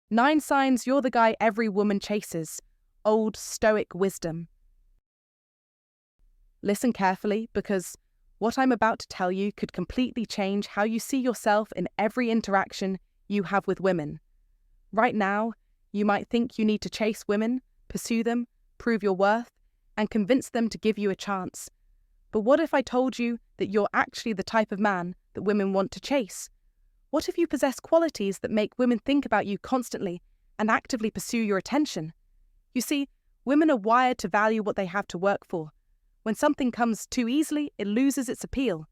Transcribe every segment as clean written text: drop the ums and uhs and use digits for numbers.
9 signs you're the guy every woman chases. Old Stoic wisdom. Listen carefully, because what I'm about to tell you could completely change how you see yourself in every interaction you have with women. Right now, you might think you need to chase women, pursue them, prove your worth, and convince them to give you a chance. But what if I told you that you're actually the type of man that women want to chase? What if you possess qualities that make women think about you constantly and actively pursue your attention? You see, women are wired to value what they have to work for. When something comes too easily, it loses its appeal.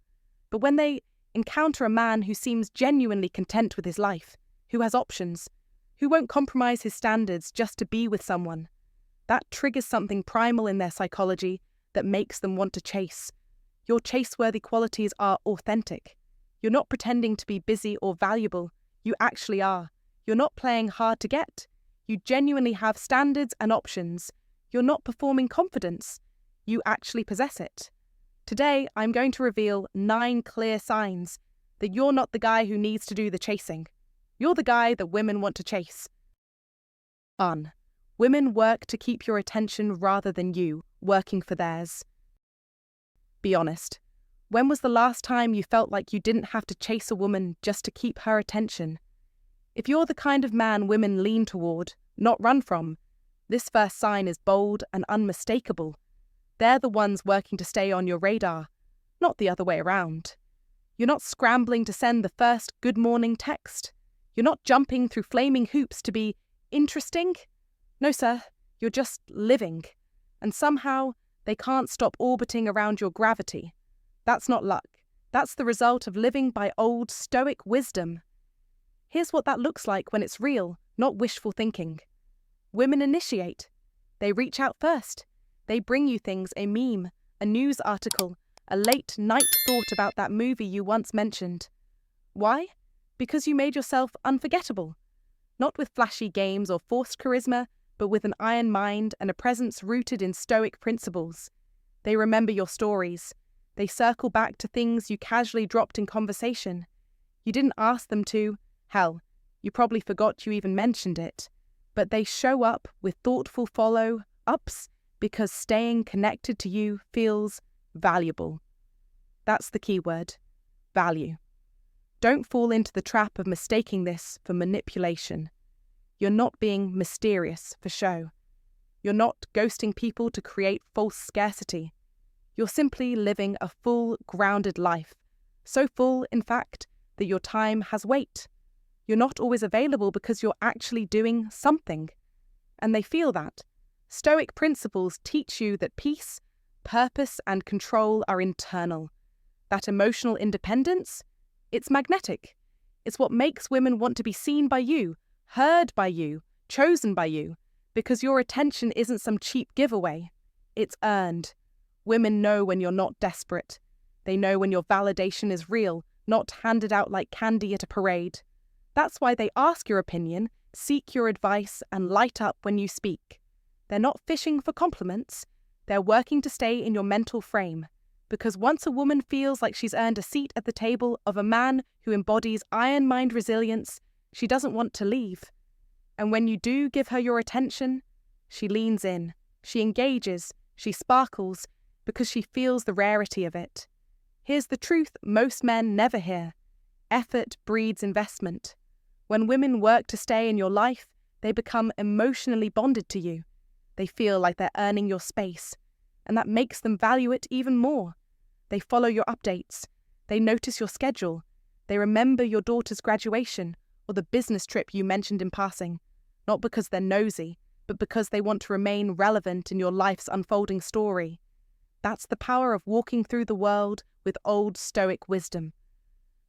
But when they encounter a man who seems genuinely content with his life, who has options, who won't compromise his standards just to be with someone, that triggers something primal in their psychology that makes them want to chase. Your chase-worthy qualities are authentic. You're not pretending to be busy or valuable. You actually are. You're not playing hard to get. You genuinely have standards and options. You're not performing confidence. You actually possess it. Today, I'm going to reveal 9 clear signs that you're not the guy who needs to do the chasing. You're the guy that women want to chase. 1. Women work to keep your attention rather than you working for theirs. Be honest. When was the last time you felt like you didn't have to chase a woman just to keep her attention? If you're the kind of man women lean toward, not run from, this first sign is bold and unmistakable. They're the ones working to stay on your radar, not the other way around. You're not scrambling to send the first good morning text. You're not jumping through flaming hoops to be interesting. No, sir, you're just living. And somehow, they can't stop orbiting around your gravity. That's not luck. That's the result of living by old Stoic wisdom. Here's what that looks like when it's real, not wishful thinking. Women initiate. They reach out first. They bring you things, a meme, a news article, a late night thought about that movie you once mentioned. Why? Because you made yourself unforgettable. Not with flashy games or forced charisma, but with an iron mind and a presence rooted in Stoic principles. They remember your stories. They circle back to things you casually dropped in conversation. You didn't ask them to. Hell, you probably forgot you even mentioned it. But they show up with thoughtful follow-ups because staying connected to you feels valuable. That's the key word, value. Don't fall into the trap of mistaking this for manipulation. You're not being mysterious for show. You're not ghosting people to create false scarcity. You're simply living a full, grounded life. So full, in fact, that your time has weight. You're not always available because you're actually doing something. And they feel that. Stoic principles teach you that peace, purpose, and control are internal. That emotional independence, it's magnetic. It's what makes women want to be seen by you, heard by you, chosen by you, because your attention isn't some cheap giveaway. It's earned. Women know when you're not desperate. They know when your validation is real, not handed out like candy at a parade. That's why they ask your opinion, seek your advice, and light up when you speak. They're not fishing for compliments. They're working to stay in your mental frame. Because once a woman feels like she's earned a seat at the table of a man who embodies iron mind resilience, she doesn't want to leave. And when you do give her your attention, she leans in, she engages, she sparkles, because she feels the rarity of it. Here's the truth most men never hear. Effort breeds investment. When women work to stay in your life, they become emotionally bonded to you. They feel like they're earning your space, and that makes them value it even more. They follow your updates. They notice your schedule. They remember your daughter's graduation or the business trip you mentioned in passing, not because they're nosy, but because they want to remain relevant in your life's unfolding story. That's the power of walking through the world with old Stoic wisdom.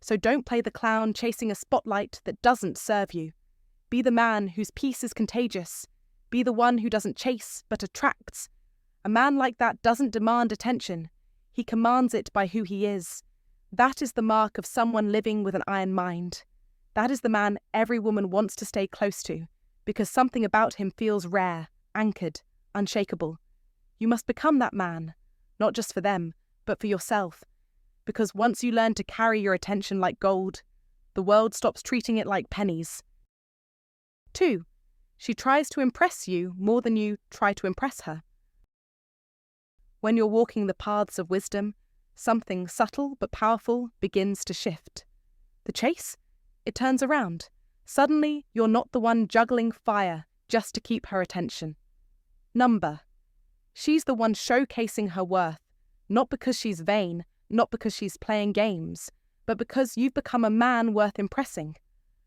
So don't play the clown chasing a spotlight that doesn't serve you. Be the man whose peace is contagious. Be the one who doesn't chase but attracts. A man like that doesn't demand attention. He commands it by who he is. That is the mark of someone living with an iron mind. That is the man every woman wants to stay close to, because something about him feels rare, anchored, unshakable. You must become that man, not just for them, but for yourself. Because once you learn to carry your attention like gold, the world stops treating it like pennies. 2. She tries to impress you more than you try to impress her. When you're walking the paths of wisdom, something subtle but powerful begins to shift. The chase? It turns around. Suddenly, you're not the one juggling fire just to keep her attention. Number. She's the one showcasing her worth, not because she's vain, not because she's playing games, but because you've become a man worth impressing.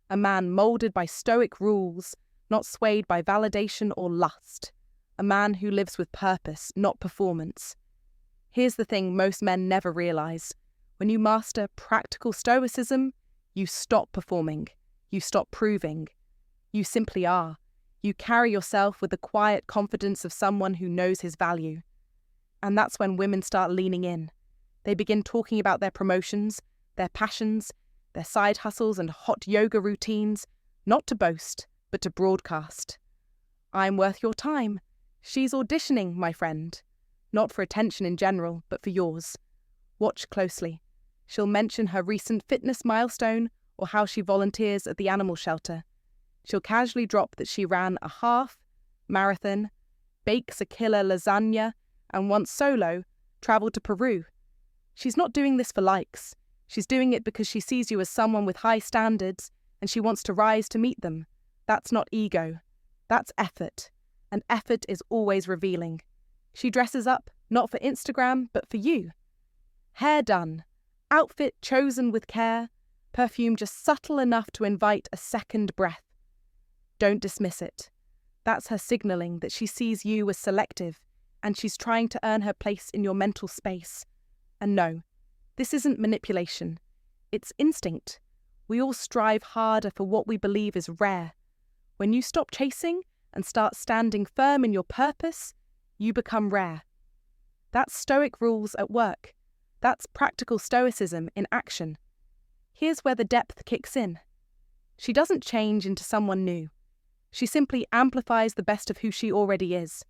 A man molded by stoic rules, not swayed by validation or lust. A man who lives with purpose, not performance. Here's the thing most men never realize. When you master practical stoicism, you stop performing. You stop proving. You simply are. You carry yourself with the quiet confidence of someone who knows his value. And that's when women start leaning in. They begin talking about their promotions, their passions, their side hustles and hot yoga routines, not to boast, but to broadcast. I'm worth your time. She's auditioning, my friend. Not for attention in general, but for yours. Watch closely. She'll mention her recent fitness milestone or how she volunteers at the animal shelter. She'll casually drop that she ran a half marathon, bakes a killer lasagna, and once solo, travelled to Peru. She's not doing this for likes. She's doing it because she sees you as someone with high standards and she wants to rise to meet them. That's not ego. That's effort. And effort is always revealing. She dresses up, not for Instagram, but for you. Hair done. Outfit chosen with care. Perfume just subtle enough to invite a second breath. Don't dismiss it. That's her signaling that she sees you as selective, and she's trying to earn her place in your mental space. And no, this isn't manipulation. It's instinct. We all strive harder for what we believe is rare. When you stop chasing and start standing firm in your purpose, you become rare. That's stoic rules at work. That's practical stoicism in action. Here's where the depth kicks in. She doesn't change into someone new. She simply amplifies the best of who she already is.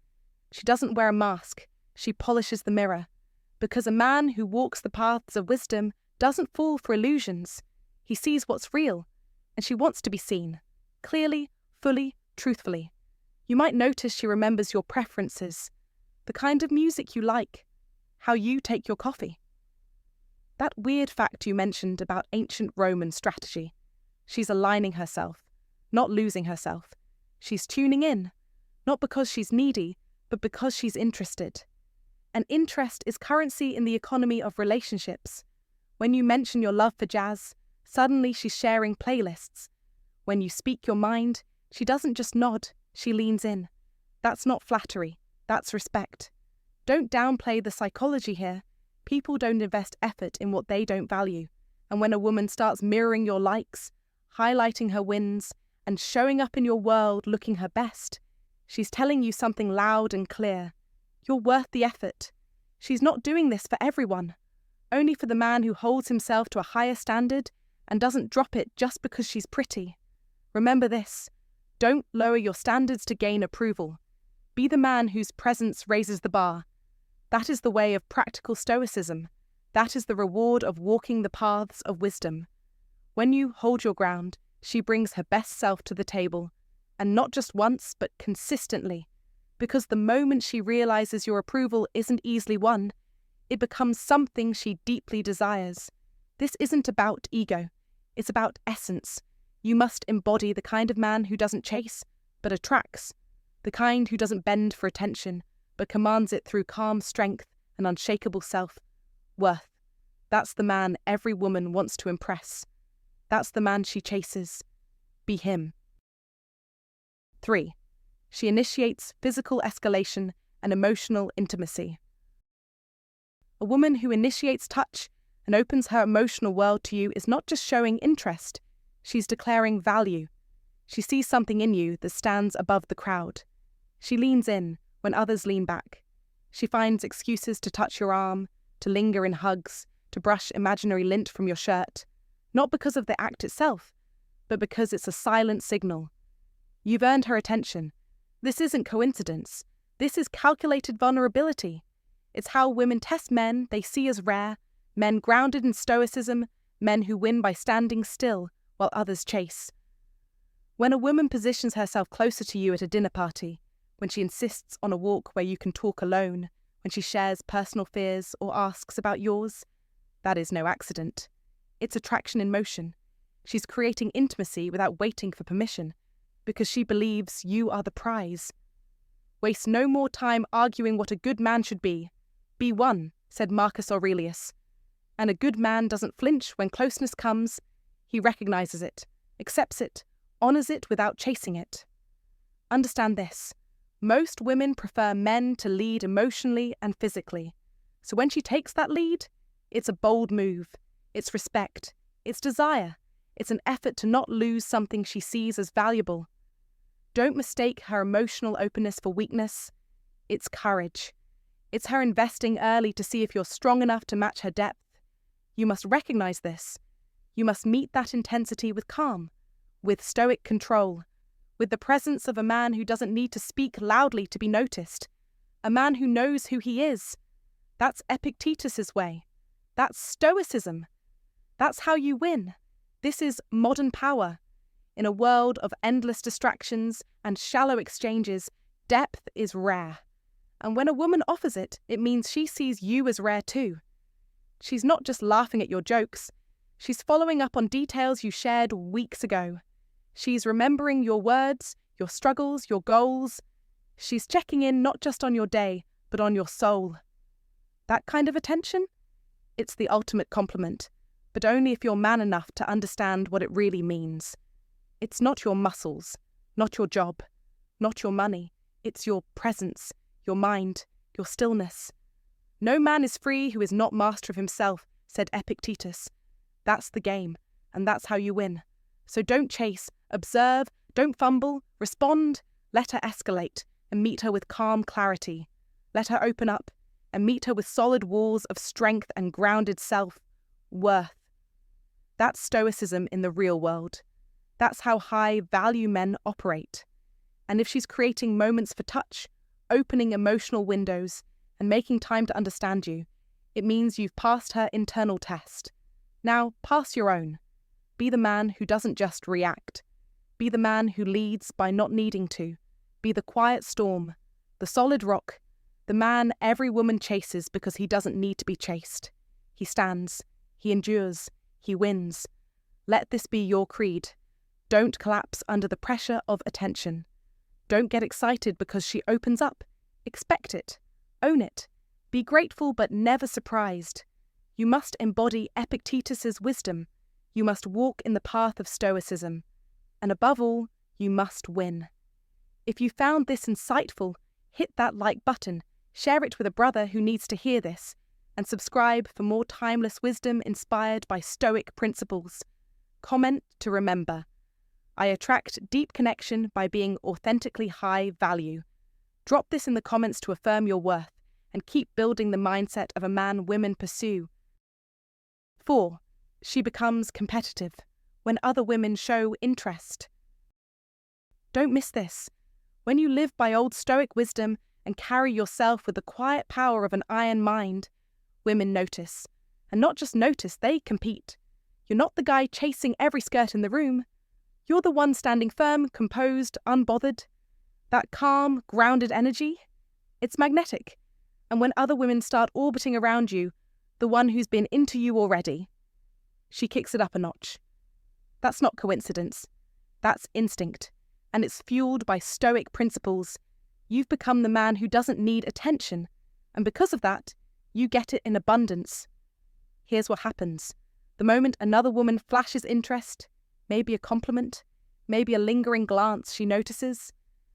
She doesn't wear a mask. She polishes the mirror. Because a man who walks the paths of wisdom doesn't fall for illusions. He sees what's real, and she wants to be seen. Clearly, fully, truthfully. You might notice she remembers your preferences, the kind of music you like, how you take your coffee. That weird fact you mentioned about ancient Roman strategy. She's aligning herself, not losing herself. She's tuning in, not because she's needy, but because she's interested. And interest is currency in the economy of relationships. When you mention your love for jazz, suddenly she's sharing playlists. When you speak your mind, she doesn't just nod, she leans in. That's not flattery, that's respect. Don't downplay the psychology here. People don't invest effort in what they don't value. And when a woman starts mirroring your likes, highlighting her wins, and showing up in your world looking her best, she's telling you something loud and clear. You're worth the effort. She's not doing this for everyone. Only for the man who holds himself to a higher standard and doesn't drop it just because she's pretty. Remember this. Don't lower your standards to gain approval. Be the man whose presence raises the bar. That is the way of practical stoicism. That is the reward of walking the paths of wisdom. When you hold your ground, she brings her best self to the table, and not just once, but consistently. Because the moment she realizes your approval isn't easily won, it becomes something she deeply desires. This isn't about ego. It's about essence. You must embody the kind of man who doesn't chase, but attracts. The kind who doesn't bend for attention, but commands it through calm strength and unshakable self-worth. That's the man every woman wants to impress. That's the man she chases. Be him. 3. She initiates physical escalation and emotional intimacy. A woman who initiates touch and opens her emotional world to you is not just showing interest, she's declaring value. She sees something in you that stands above the crowd. She leans in when others lean back. She finds excuses to touch your arm, to linger in hugs, to brush imaginary lint from your shirt, not because of the act itself, but because it's a silent signal. You've earned her attention. This isn't coincidence. This is calculated vulnerability. It's how women test men they see as rare, men grounded in stoicism, men who win by standing still while others chase. When a woman positions herself closer to you at a dinner party, when she insists on a walk where you can talk alone, when she shares personal fears or asks about yours, that is no accident. It's attraction in motion. She's creating intimacy without waiting for permission, because she believes you are the prize. Waste no more time arguing what a good man should be. Be one, said Marcus Aurelius. And a good man doesn't flinch when closeness comes. He recognizes it, accepts it, honors it without chasing it. Understand this. Most women prefer men to lead emotionally and physically. So when she takes that lead, it's a bold move. It's respect. It's desire. It's an effort to not lose something she sees as valuable. Don't mistake her emotional openness for weakness. It's courage. It's her investing early to see if you're strong enough to match her depth. You must recognize this. You must meet that intensity with calm, with stoic control, with the presence of a man who doesn't need to speak loudly to be noticed, a man who knows who he is. That's Epictetus's way. That's Stoicism. That's how you win. This is modern power. In a world of endless distractions and shallow exchanges, depth is rare. And when a woman offers it, it means she sees you as rare too. She's not just laughing at your jokes. She's following up on details you shared weeks ago. She's remembering your words, your struggles, your goals. She's checking in not just on your day, but on your soul. That kind of attention? It's the ultimate compliment, but only if you're man enough to understand what it really means. It's not your muscles, not your job, not your money. It's your presence, your mind, your stillness. No man is free who is not master of himself, said Epictetus. That's the game, and that's how you win. So don't chase, observe, don't fumble, respond. Let her escalate, and meet her with calm clarity. Let her open up, and meet her with solid walls of strength and grounded self-worth. That's Stoicism in the real world. That's how high-value men operate. And if she's creating moments for touch, opening emotional windows, and making time to understand you, it means you've passed her internal test. Now, pass your own. Be the man who doesn't just react. Be the man who leads by not needing to. Be the quiet storm, the solid rock, the man every woman chases because he doesn't need to be chased. He stands, he endures, he wins. Let this be your creed. Don't collapse under the pressure of attention. Don't get excited because she opens up. Expect it. Own it. Be grateful but never surprised. You must embody Epictetus's wisdom. You must walk in the path of Stoicism. And above all, you must win. If you found this insightful, hit that like button, share it with a brother who needs to hear this, and subscribe for more timeless wisdom inspired by Stoic principles. Comment to remember. I attract deep connection by being authentically high value. Drop this in the comments to affirm your worth and keep building the mindset of a man women pursue. 4. She becomes competitive when other women show interest. Don't miss this. When you live by old Stoic wisdom and carry yourself with the quiet power of an iron mind, women notice. And not just notice, they compete. You're not the guy chasing every skirt in the room. You're the one standing firm, composed, unbothered. That calm, grounded energy, it's magnetic. And when other women start orbiting around you, the one who's been into you already, she kicks it up a notch. That's not coincidence. That's instinct. And it's fueled by Stoic principles. You've become the man who doesn't need attention. And because of that, you get it in abundance. Here's what happens. The moment another woman flashes interest, maybe a compliment, maybe a lingering glance she notices,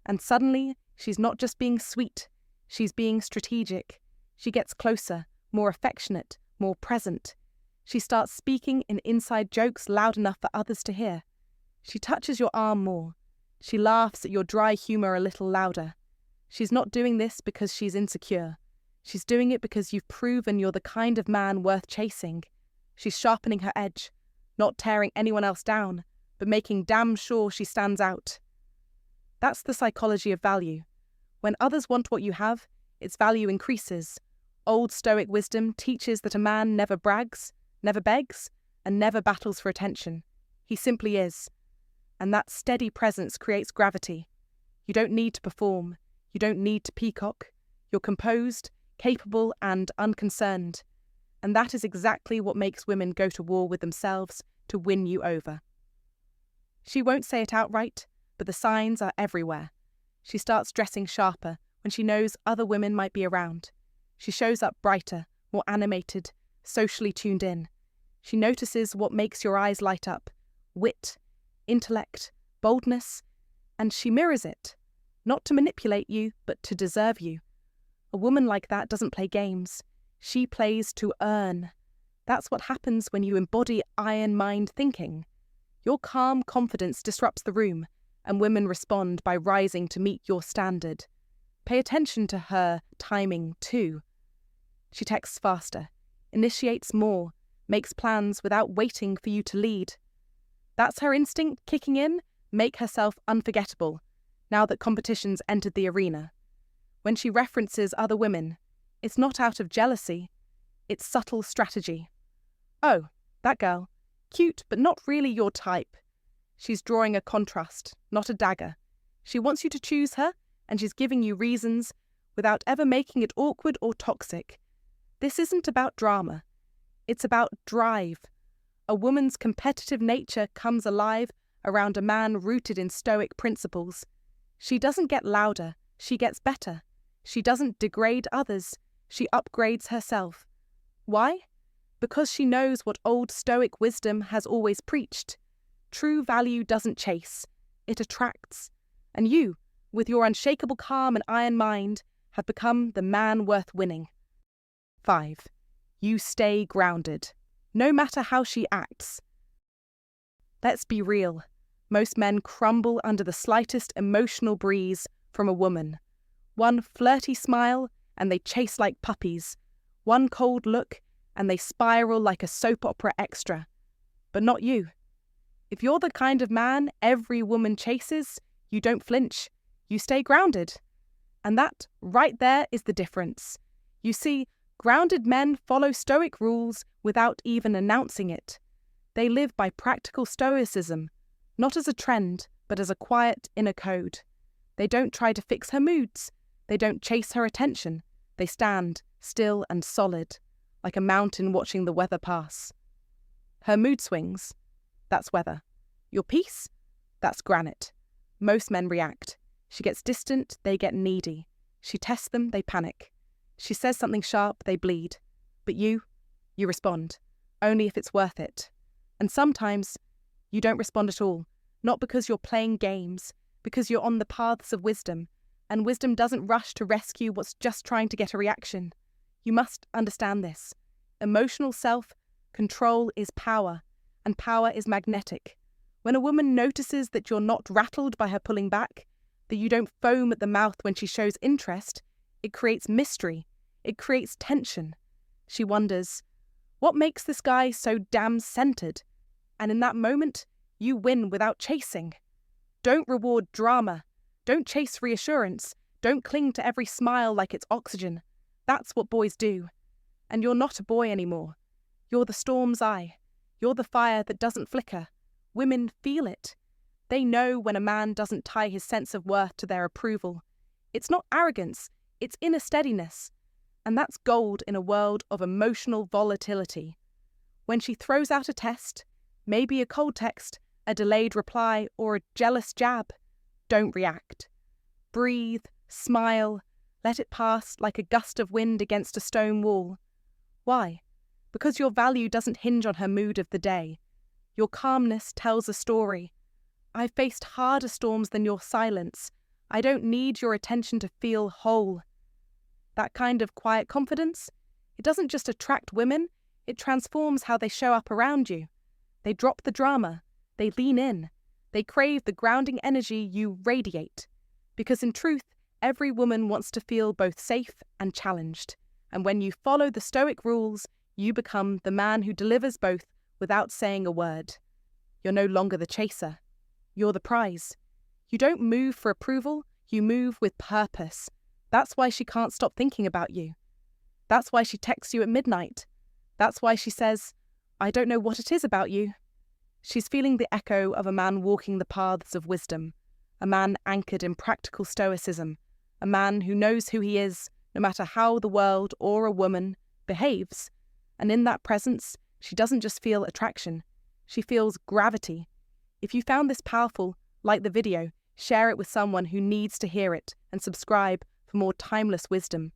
and suddenly she's not just being sweet, she's being strategic. She gets closer, more affectionate, more present. She starts speaking in inside jokes loud enough for others to hear. She touches your arm more. She laughs at your dry humour a little louder. She's not doing this because she's insecure. She's doing it because you've proven you're the kind of man worth chasing. She's sharpening her edge, not tearing anyone else down, but making damn sure she stands out. That's the psychology of value. When others want what you have, its value increases. Old Stoic wisdom teaches that a man never brags, never begs, and never battles for attention. He simply is. and that steady presence creates gravity. You don't need to perform. You don't need to peacock. You're composed, capable, and unconcerned. And that is exactly what makes women go to war with themselves to win you over. She won't say it outright, but the signs are everywhere. She starts dressing sharper when she knows other women might be around. She shows up brighter, more animated, socially tuned in. She notices what makes your eyes light up: wit, intellect, boldness, and she mirrors it, not to manipulate you, but to deserve you. A woman like that doesn't play games. She plays to earn. That's what happens when you embody iron mind thinking. Your calm confidence disrupts the room, and women respond by rising to meet your standard. Pay attention to her timing too. She texts faster, initiates more, makes plans without waiting for you to lead. That's her instinct kicking in, make herself unforgettable, now that competition's entered the arena. When she references other women, it's not out of jealousy, it's subtle strategy. Oh, that girl, cute but not really your type. She's drawing a contrast, not a dagger. She wants you to choose her, and she's giving you reasons without ever making it awkward or toxic. This isn't about drama. It's about drive. A woman's competitive nature comes alive around a man rooted in Stoic principles. She doesn't get louder, she gets better. She doesn't degrade others, she upgrades herself. Why? Because she knows what old Stoic wisdom has always preached. True value doesn't chase, it attracts. And you, with your unshakable calm and iron mind, have become the man worth winning. 5. You stay grounded, no matter how she acts. Let's be real. Most men crumble under the slightest emotional breeze from a woman. One flirty smile, and they chase like puppies. One cold look, and they spiral like a soap opera extra. But not you. If you're the kind of man every woman chases, you don't flinch. You stay grounded. And that, right there, is the difference. You see, grounded men follow Stoic rules without even announcing it. They live by practical stoicism, not as a trend, but as a quiet inner code. They don't try to fix her moods. They don't chase her attention. They stand, still and solid, like a mountain watching the weather pass. Her mood swings, that's weather. Your peace, that's granite. Most men react. She gets distant, they get needy. She tests them, they panic. She says something sharp, they bleed. But you respond, only if it's worth it. And sometimes, you don't respond at all, not because you're playing games, because you're on the paths of wisdom, and wisdom doesn't rush to rescue what's just trying to get a reaction. You must understand this. Emotional self-control is power, and power is magnetic. When a woman notices that you're not rattled by her pulling back, that you don't foam at the mouth when she shows interest, it creates mystery. It creates tension. She wonders, what makes this guy so damn centered? And in that moment, you win without chasing. Don't reward drama. Don't chase reassurance. Don't cling to every smile like it's oxygen. That's what boys do. And you're not a boy anymore. You're the storm's eye. You're the fire that doesn't flicker. Women feel it. They know when a man doesn't tie his sense of worth to their approval. It's not arrogance, it's inner steadiness. And that's gold in a world of emotional volatility. When she throws out a test, maybe a cold text, a delayed reply, or a jealous jab, don't react. Breathe, smile, let it pass like a gust of wind against a stone wall. Why? Because your value doesn't hinge on her mood of the day. Your calmness tells a story. I've faced harder storms than your silence. I don't need your attention to feel whole. That kind of quiet confidence, it doesn't just attract women, it transforms how they show up around you. They drop the drama, they lean in, they crave the grounding energy you radiate. Because in truth, every woman wants to feel both safe and challenged. And when you follow the Stoic rules, you become the man who delivers both without saying a word. You're no longer the chaser. You're the prize. You don't move for approval, you move with purpose. That's why she can't stop thinking about you. That's why she texts you at midnight. That's why she says, I don't know what it is about you. She's feeling the echo of a man walking the paths of wisdom, a man anchored in practical stoicism, a man who knows who he is, no matter how the world or a woman behaves. And in that presence, she doesn't just feel attraction, she feels gravity. If you found this powerful, like the video, share it with someone who needs to hear it, and subscribe for more timeless wisdom.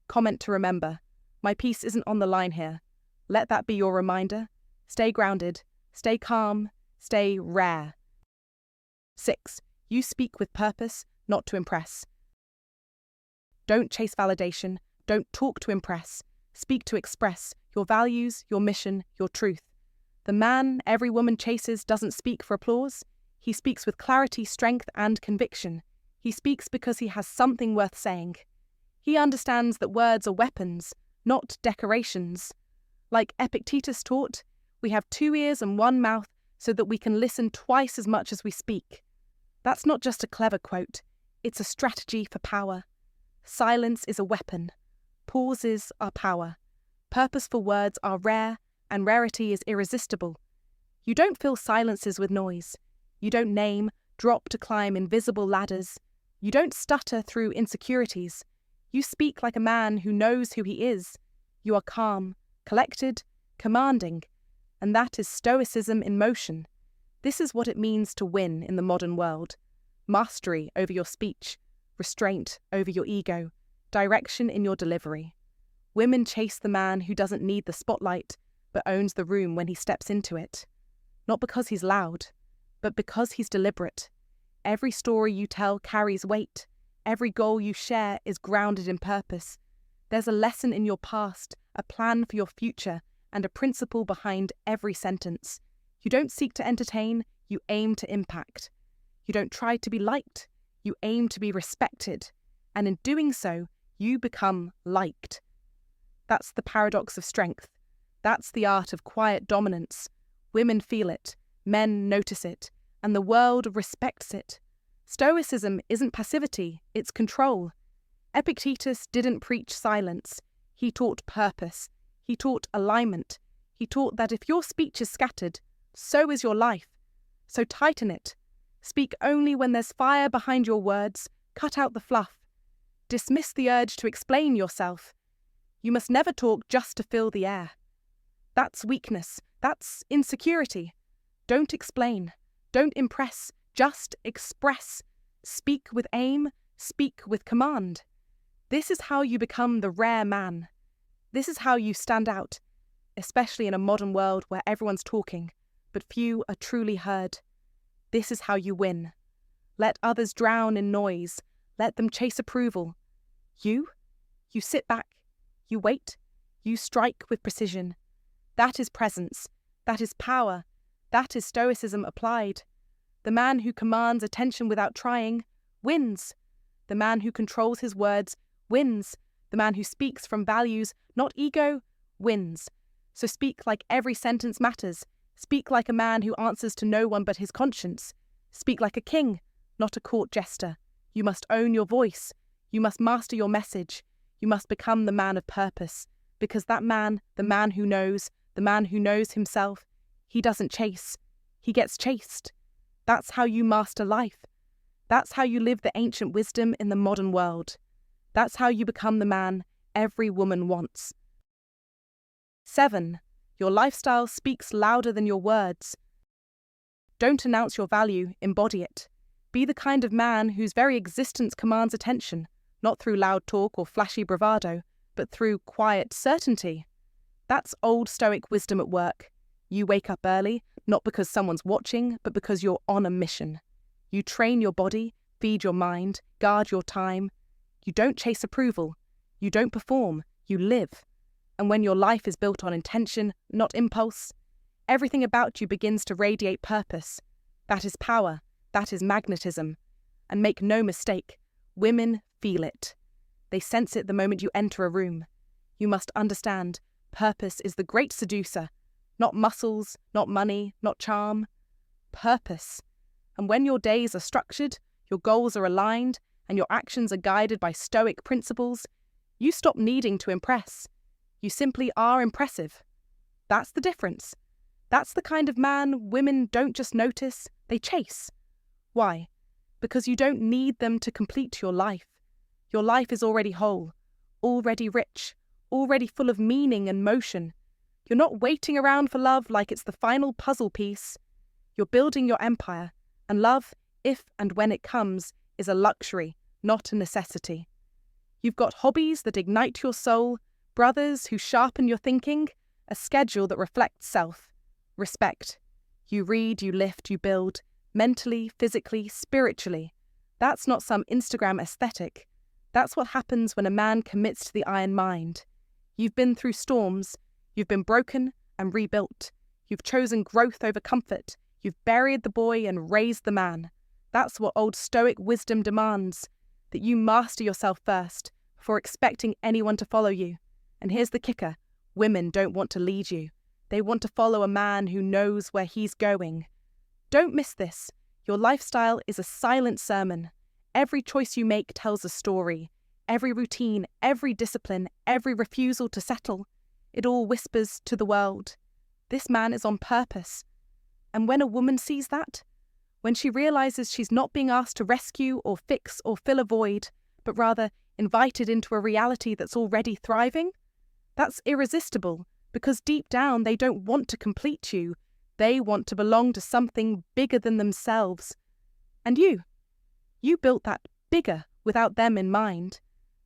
Comment to remember, my peace isn't on the line here. Let that be your reminder. Stay grounded, stay calm, stay rare. 6. You speak with purpose, not to impress. Don't chase validation, don't talk to impress. Speak to express your values, your mission, your truth. The man every woman chases doesn't speak for applause. He speaks with clarity, strength, and conviction. He speaks because he has something worth saying. He understands that words are weapons, not decorations. Like Epictetus taught, we have 2 ears and 1 mouth so that we can listen twice as much as we speak. That's not just a clever quote, it's a strategy for power. Silence is a weapon. Pauses are power. Purposeful words are rare, and rarity is irresistible. You don't fill silences with noise. You don't name, drop to climb invisible ladders. You don't stutter through insecurities. You speak like a man who knows who he is. You are calm, collected, commanding, and that is stoicism in motion. This is what it means to win in the modern world. Mastery over your speech, restraint over your ego, direction in your delivery. Women chase the man who doesn't need the spotlight, but owns the room when he steps into it. Not because he's loud, but because he's deliberate. Every story you tell carries weight. Every goal you share is grounded in purpose. There's a lesson in your past, a plan for your future, and a principle behind every sentence. You don't seek to entertain, you aim to impact. You don't try to be liked, you aim to be respected. And in doing so, you become liked. That's the paradox of strength. That's the art of quiet dominance. Women feel it, men notice it, and the world respects it. Stoicism isn't passivity, it's control. Epictetus didn't preach silence. He taught purpose. He taught alignment. He taught that if your speech is scattered, so is your life. So tighten it. Speak only when there's fire behind your words. Cut out the fluff. Dismiss the urge to explain yourself. You must never talk just to fill the air. That's weakness. That's insecurity. Don't explain. Don't impress. Just express. Speak with aim. Speak with command. This is how you become the rare man. This is how you stand out, especially in a modern world where everyone's talking, but few are truly heard. This is how you win. Let others drown in noise. Let them chase approval. You sit back. You wait. You strike with precision. That is presence. That is power. That is stoicism applied. The man who commands attention without trying wins. The man who controls his words wins. The man who speaks from values, not ego, wins. So speak like every sentence matters. Speak like a man who answers to no one but his conscience. Speak like a king, not a court jester. You must own your voice. You must master your message. You must become the man of purpose. Because that man, the man who knows himself, he doesn't chase. He gets chased. That's how you master life. That's how you live the ancient wisdom in the modern world. That's how you become the man every woman wants. 7. Your lifestyle speaks louder than your words. Don't announce your value, embody it. Be the kind of man whose very existence commands attention, not through loud talk or flashy bravado, but through quiet certainty. That's Old Stoic wisdom at work. You wake up early, not because someone's watching, but because you're on a mission. You train your body, feed your mind, guard your time. You don't chase approval. You don't perform. You live. And when your life is built on intention, not impulse, everything about you begins to radiate purpose. That is power. That is magnetism. And make no mistake, women feel it. They sense it the moment you enter a room. You must understand, purpose is the great seducer. Not muscles, not money, not charm. Purpose. And when your days are structured, your goals are aligned, and your actions are guided by Stoic principles, you stop needing to impress. You simply are impressive. That's the difference. That's the kind of man women don't just notice, they chase. Why? Because you don't need them to complete your life. Your life is already whole, already rich, already full of meaning and motion. You're not waiting around for love like it's the final puzzle piece. You're building your empire, and love, if and when it comes, is a luxury, not a necessity. You've got hobbies that ignite your soul, brothers who sharpen your thinking, a schedule that reflects self, respect. You read, you lift, you build, mentally, physically, spiritually. That's not some Instagram aesthetic. That's what happens when a man commits to the iron mind. You've been through storms, you've been broken and rebuilt. You've chosen growth over comfort. You've buried the boy and raised the man. That's what old Stoic wisdom demands, that you master yourself first, before expecting anyone to follow you. And here's the kicker, women don't want to lead you. They want to follow a man who knows where he's going. Don't miss this. Your lifestyle is a silent sermon. Every choice you make tells a story. Every routine, every discipline, every refusal to settle, it all whispers to the world. This man is on purpose. And when a woman sees that, when she realizes she's not being asked to rescue or fix or fill a void, but rather invited into a reality that's already thriving, that's irresistible, because deep down they don't want to complete you. They want to belong to something bigger than themselves. And you built that bigger without them in mind.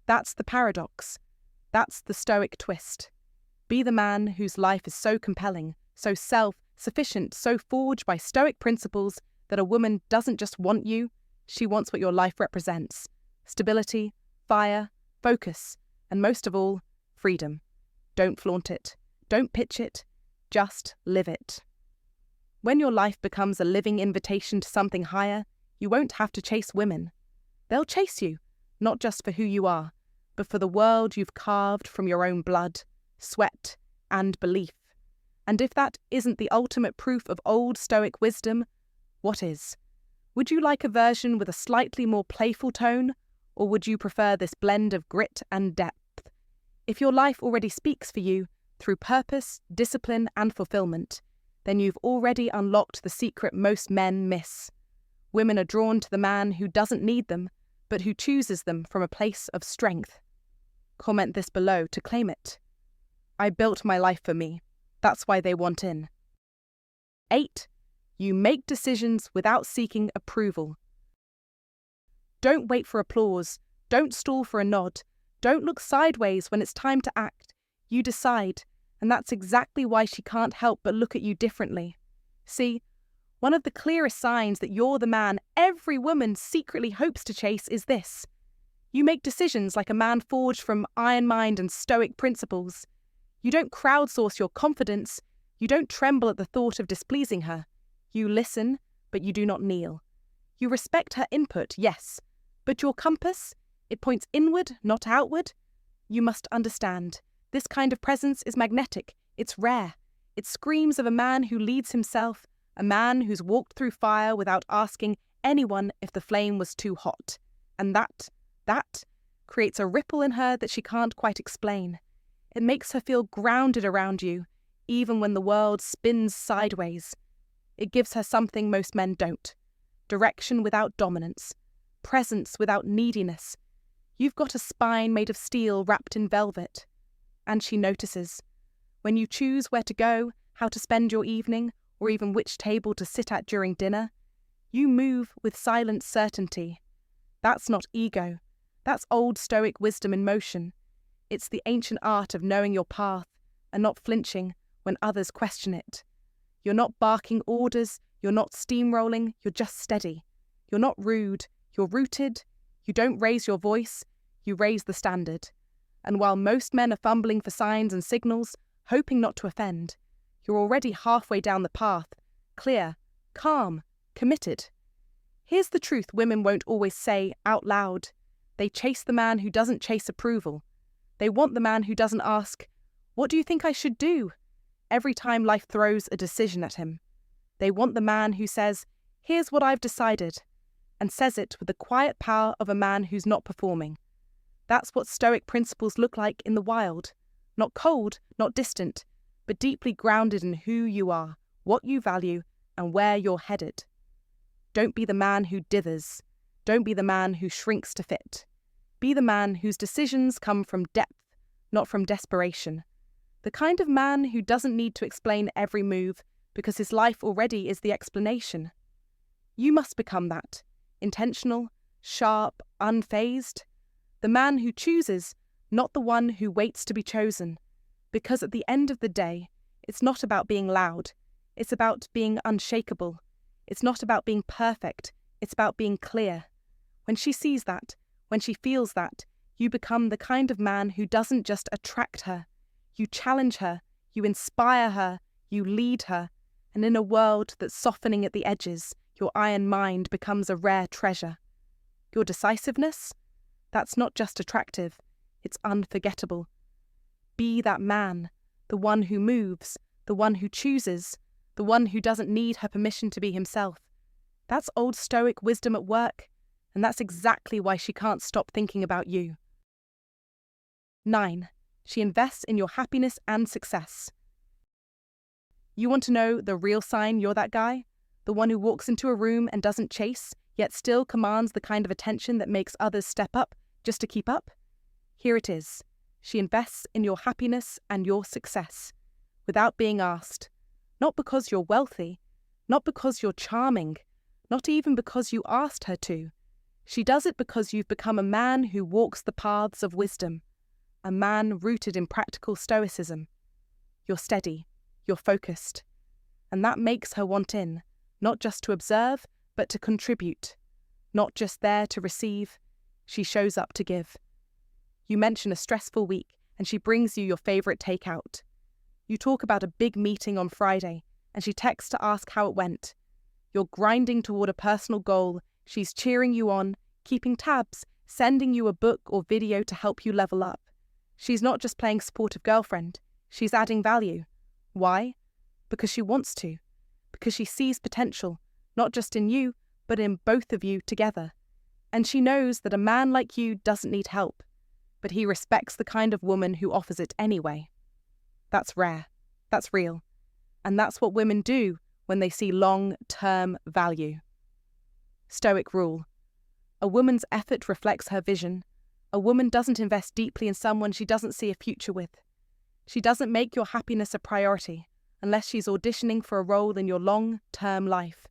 That's the paradox. That's the Stoic twist. Be the man whose life is so compelling, so self-sufficient, so forged by Stoic principles that a woman doesn't just want you, she wants what your life represents. Stability, fire, focus, and most of all, freedom. Don't flaunt it. Don't pitch it. Just live it. When your life becomes a living invitation to something higher, you won't have to chase women. They'll chase you, not just for who you are, but for the world you've carved from your own blood, sweat, and belief. And if that isn't the ultimate proof of old Stoic wisdom, what is? Would you like a version with a slightly more playful tone, or would you prefer this blend of grit and depth? If your life already speaks for you through purpose, discipline, and fulfillment, then you've already unlocked the secret most men miss. Women are drawn to the man who doesn't need them, but who chooses them from a place of strength. Comment this below to claim it. I built my life for me. That's why they want in. 8. You make decisions without seeking approval. Don't wait for applause. Don't stall for a nod. Don't look sideways when it's time to act. You decide, and that's exactly why she can't help but look at you differently. See, one of the clearest signs that you're the man every woman secretly hopes to chase is this. You make decisions like a man forged from iron mind and Stoic principles. You don't crowdsource your confidence. You don't tremble at the thought of displeasing her. You listen, but you do not kneel. You respect her input, yes, but your compass, it points inward, not outward. You must understand, this kind of presence is magnetic, it's rare. It screams of a man who leads himself, a man who's walked through fire without asking anyone if the flame was too hot. And that creates a ripple in her that she can't quite explain. It makes her feel grounded around you, even when the world spins sideways. It gives her something most men don't. Direction without dominance. Presence without neediness. You've got a spine made of steel wrapped in velvet. And she notices. When you choose where to go, how to spend your evening, or even which table to sit at during dinner, you move with silent certainty. That's not ego. That's old Stoic wisdom in motion. It's the ancient art of knowing your path and not flinching when others question it. You're not barking orders, you're not steamrolling, you're just steady. You're not rude, you're rooted. You don't raise your voice, you raise the standard. And while most men are fumbling for signs and signals, hoping not to offend, you're already halfway down the path, clear, calm, committed. Here's the truth women won't always say out loud. They chase the man who doesn't chase approval. They want the man who doesn't ask, "What do you think I should do?" every time life throws a decision at him. They want the man who says, "Here's what I've decided," and says it with the quiet power of a man who's not performing. That's what Stoic principles look like in the wild. Not cold, not distant, but deeply grounded in who you are, what you value, and where you're headed. Don't be the man who dithers. Don't be the man who shrinks to fit. Be the man whose decisions come from depth, not from desperation. The kind of man who doesn't need to explain every move because his life already is the explanation. You must become that. Intentional, sharp, unfazed. The man who chooses, not the one who waits to be chosen. Because at the end of the day, it's not about being loud. It's about being unshakable. It's not about being perfect. It's about being clear. When she sees that, when she feels that, you become the kind of man who doesn't just attract her. You challenge her, you inspire her, you lead her. And in a world that's softening at the edges, your iron mind becomes a rare treasure. Your decisiveness? That's not just attractive, it's unforgettable. Be that man, the one who moves, the one who chooses, the one who doesn't need her permission to be himself. That's old Stoic wisdom at work, and that's exactly why she can't stop thinking about you. 9. She invests in your happiness and success. You want to know the real sign you're that guy? The one who walks into a room and doesn't chase, yet still commands the kind of attention that makes others step up just to keep up? Here it is. She invests in your happiness and your success, without being asked. Not because you're wealthy, not because you're charming, not even because you asked her to. She does it because you've become a man who walks the paths of wisdom, a man rooted in practical stoicism. You're steady, you're focused, and that makes her want in, not just to observe, but to contribute. Not just there to receive, she shows up to give. You mention a stressful week, and she brings you your favourite takeout. You talk about a big meeting on Friday, and she texts to ask how it went. You're grinding toward a personal goal, she's cheering you on, keeping tabs, sending you a book or video to help you level up. She's not just playing supportive girlfriend, she's adding value. Why? Because she wants to. Because she sees potential, not just in you, but in both of you together. And she knows that a man like you doesn't need help, but he respects the kind of woman who offers it anyway. That's rare. That's real. And that's what women do when they see long-term value. Stoic rule. A woman's effort reflects her vision. A woman doesn't invest deeply in someone she doesn't see a future with. She doesn't make your happiness a priority unless she's auditioning for a role in your long-term life.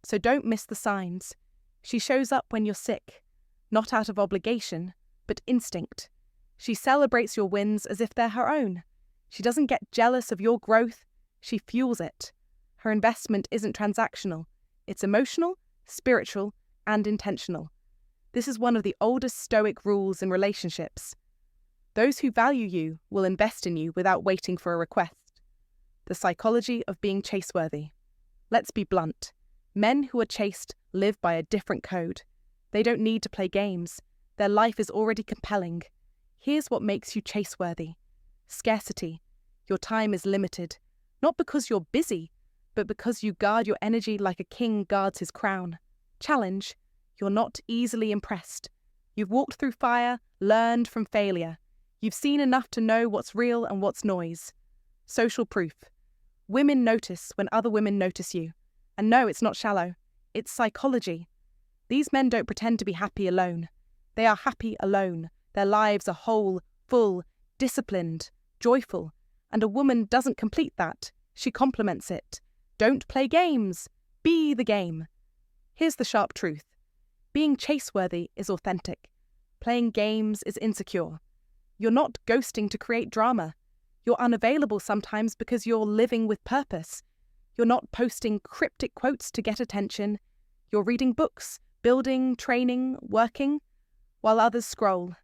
So don't miss the signs. She shows up when you're sick, not out of obligation, but instinct. She celebrates your wins as if they're her own. She doesn't get jealous of your growth, she fuels it. Her investment isn't transactional. It's emotional, spiritual, and intentional. This is one of the oldest Stoic rules in relationships. Those who value you will invest in you without waiting for a request. The psychology of being chaseworthy. Let's be blunt. Men who are chased live by a different code. They don't need to play games. Their life is already compelling. Here's what makes you chaseworthy. Scarcity. Your time is limited. Not because you're busy, but because you guard your energy like a king guards his crown. Challenge. You're not easily impressed. You've walked through fire, learned from failure. You've seen enough to know what's real and what's noise. Social proof. Women notice when other women notice you. And no, it's not shallow. It's psychology. These men don't pretend to be happy alone. They are happy alone. Their lives are whole, full, disciplined, joyful. And a woman doesn't complete that. She complements it. Don't play games. Be the game. Here's the sharp truth. Being chaseworthy is authentic. Playing games is insecure. You're not ghosting to create drama. You're unavailable sometimes because you're living with purpose. You're not posting cryptic quotes to get attention. You're reading books, building, training, working, while others scroll.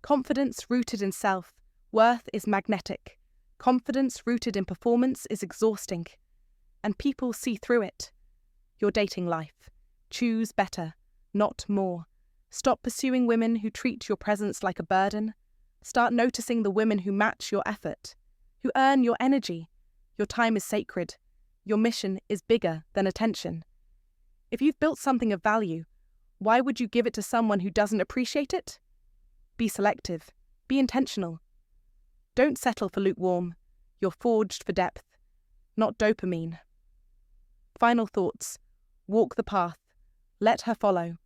Confidence rooted in self. Worth is magnetic. Confidence rooted in performance is exhausting. And people see through it. Your dating life. Choose better, not more. Stop pursuing women who treat your presence like a burden. Start noticing the women who match your effort, who earn your energy. Your time is sacred. Your mission is bigger than attention. If you've built something of value, why would you give it to someone who doesn't appreciate it? Be selective. Be intentional. Don't settle for lukewarm. You're forged for depth, not dopamine. Final thoughts. Walk the path. Let her follow.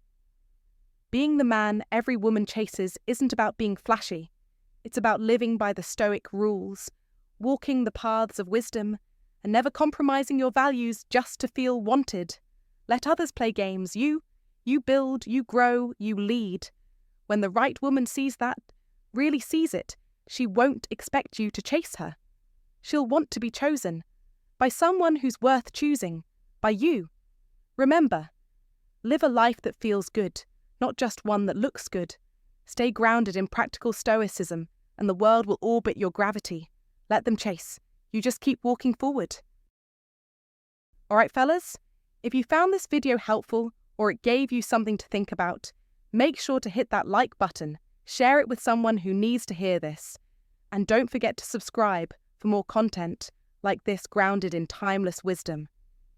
Being the man every woman chases isn't about being flashy. It's about living by the Stoic rules, walking the paths of wisdom, and never compromising your values just to feel wanted. Let others play games. You build, you grow, you lead. When the right woman sees that, really sees it, she won't expect you to chase her. She'll want to be chosen by someone who's worth choosing, by you. Remember, live a life that feels good, not just one that looks good. Stay grounded in practical stoicism, and the world will orbit your gravity. Let them chase. You just keep walking forward. All right, fellas, if you found this video helpful or it gave you something to think about, make sure to hit that like button, share it with someone who needs to hear this, and don't forget to subscribe for more content like this grounded in timeless wisdom.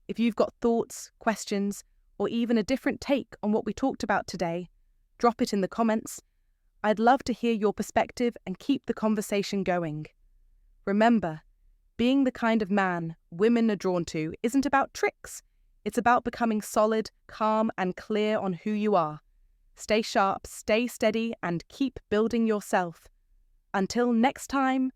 If you've got thoughts, questions, or even a different take on what we talked about today, drop it in the comments. I'd love to hear your perspective and keep the conversation going. Remember, being the kind of man women are drawn to isn't about tricks. It's about becoming solid, calm, and clear on who you are. Stay sharp, stay steady, and keep building yourself. Until next time.